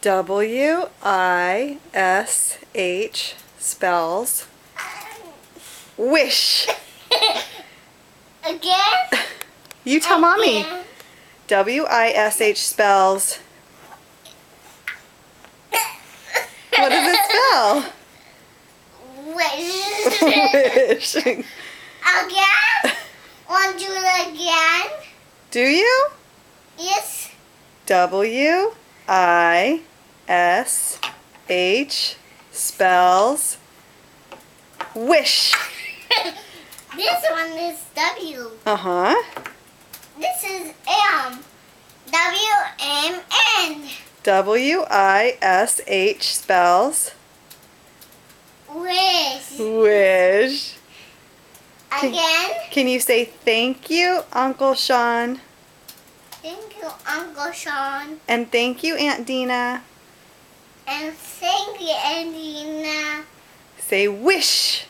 W-I-S-H spells wish. Again? You tell mommy. Again. W-I-S-H spells. What does it spell? Wish. Wish. Again? Want to do it again? Do you? Yes. W-I-S-H spells wish. This one is W. Uh-huh. This is M. W-M-N. W-I-S-H spells Wish. wish. Again? Can you say thank you, Uncle Sean? Thank you, Uncle Sean. And thank you, Aunt Dina. And thank you, Andina. Say wish.